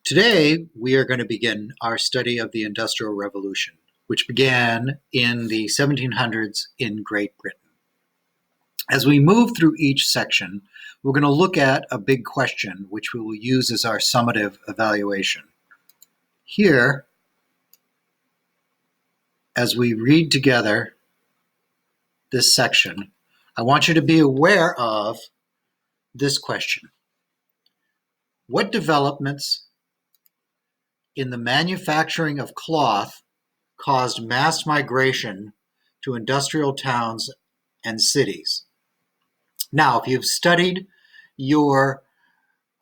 Today, we are going to begin our study of the Industrial Revolution, which began in the 1700s in Great Britain. As we move through each section, we're going to look at a big question, which we will use as our summative evaluation. Here, as we read together this section, I want you to be aware of this question. What developments in the manufacturing of cloth caused mass migration to industrial towns and cities? Now, if you've studied your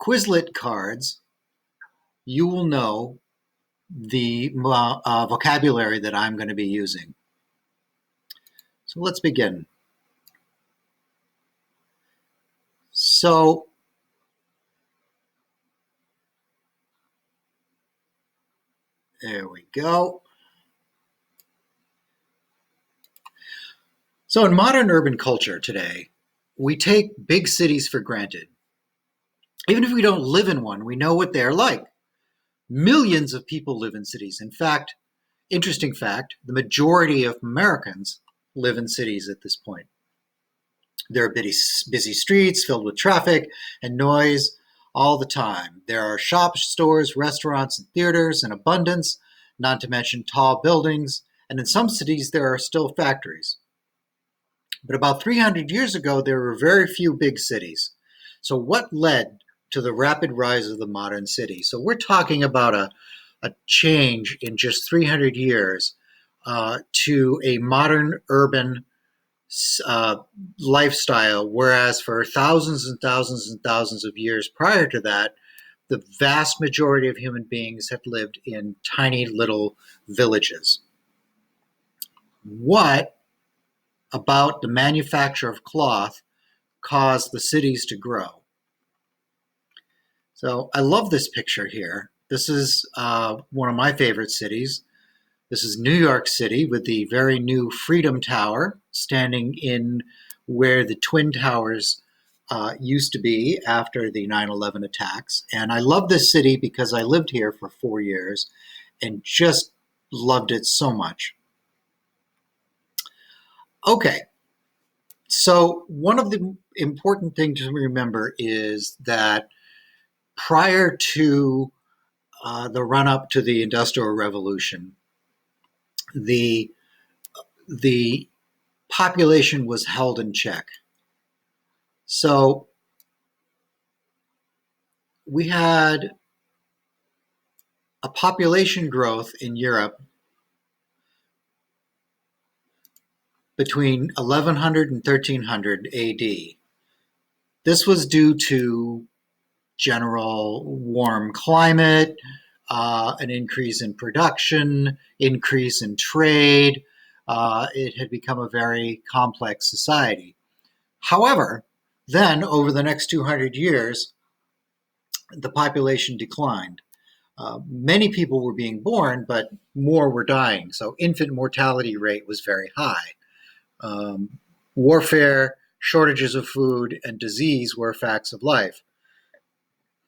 Quizlet cards, you will know the vocabulary that I'm going to be using. So let's begin. So, there we go. So in modern urban culture today, we take big cities for granted. Even if we don't live in one, we know what they're like. Millions of people live in cities. In fact, interesting fact, the majority of Americans live in cities at this point. There are busy streets filled with traffic and noise all the time. There are shops, stores, restaurants, and theaters in abundance, not to mention tall buildings, and in some cities there are still factories. But about 300 years ago, there were very few big cities. So what led to the rapid rise of the modern city? So we're talking about a change in just 300 years to a modern urban lifestyle, whereas for thousands and thousands and thousands of years prior to that, the vast majority of human beings had lived in tiny little villages. What about the manufacture of cloth caused the cities to grow? So I love this picture here. This is one of my favorite cities. This is New York City with the very new Freedom Tower standing in where the Twin Towers used to be after the 9/11 attacks. And I love this city because I lived here for 4 years and just loved it so much. Okay, so one of the important things to remember is that prior to the run-up to the Industrial Revolution, the population was held in check. So we had a population growth in Europe between 1100 and 1300 AD. This was due to general warm climate, an increase in production, increase in trade. It had become a very complex society. However, then over the next 200 years, the population declined. Many people were being born, but more were dying. So infant mortality rate was very high. Warfare, shortages of food, and disease were facts of life.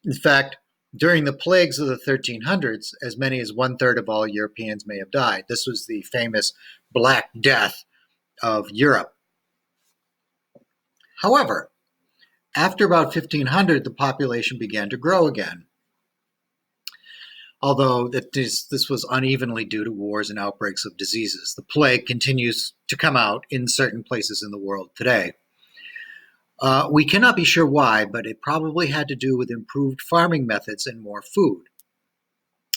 In fact, during the plagues of the 1300s, as many as 1/3 of all Europeans may have died. This was the famous Black Death of Europe. However, after about 1500, the population began to grow again. Although this was unevenly due to wars and outbreaks of diseases. The plague continues to come out in certain places in the world today. We cannot be sure why, but it probably had to do with improved farming methods and more food.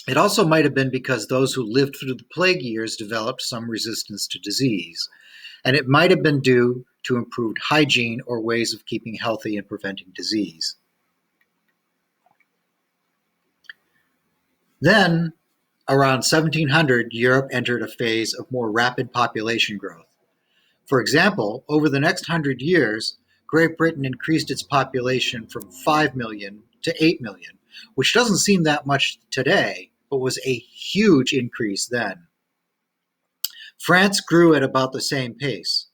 It also might have been because those who lived through the plague years developed some resistance to disease. And it might have been due to improved hygiene or ways of keeping healthy and preventing disease. Then, around 1700, Europe entered a phase of more rapid population growth. For example, over the next 100 years, Great Britain increased its population from 5 million to 8 million, which doesn't seem that much today, but was a huge increase then. France grew at about the same pace.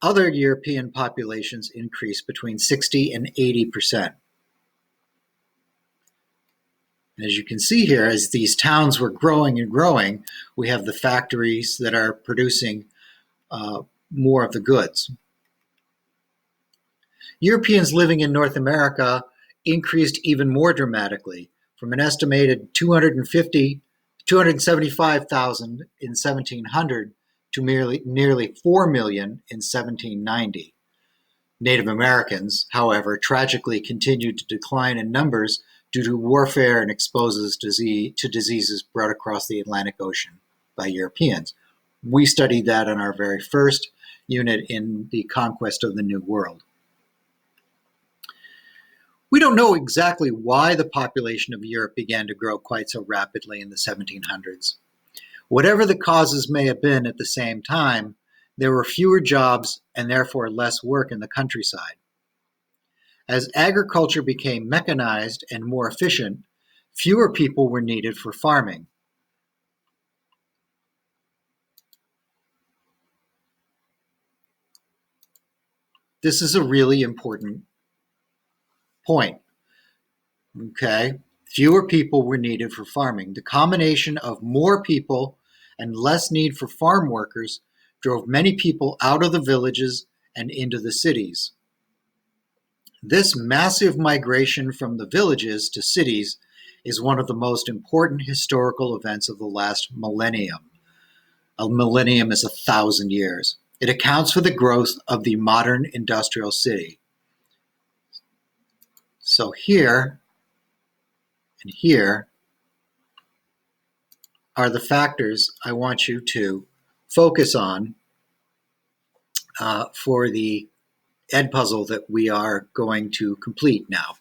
Other European populations increased between 60 and 80%. As you can see here, as these towns were growing and growing, we have the factories that are producing more of the goods. Europeans living in North America increased even more dramatically, from an estimated 275,000 in 1700 to nearly 4 million in 1790. Native Americans, however, tragically continued to decline in numbers due to warfare and exposures to diseases brought across the Atlantic Ocean by Europeans. We studied that in our very first unit in the Conquest of the New World. We don't know exactly why the population of Europe began to grow quite so rapidly in the 1700s. Whatever the causes may have been at the same time, there were fewer jobs and therefore less work in the countryside. As agriculture became mechanized and more efficient, fewer people were needed for farming. This is a really important point. Okay? Fewer people were needed for farming. The combination of more people and less need for farm workers drove many people out of the villages and into the cities. This massive migration from the villages to cities is one of the most important historical events of the last millennium. A millennium is 1,000 years. It accounts for the growth of the modern industrial city. So here and here are the factors I want you to focus on for the Ed puzzle that we are going to complete now.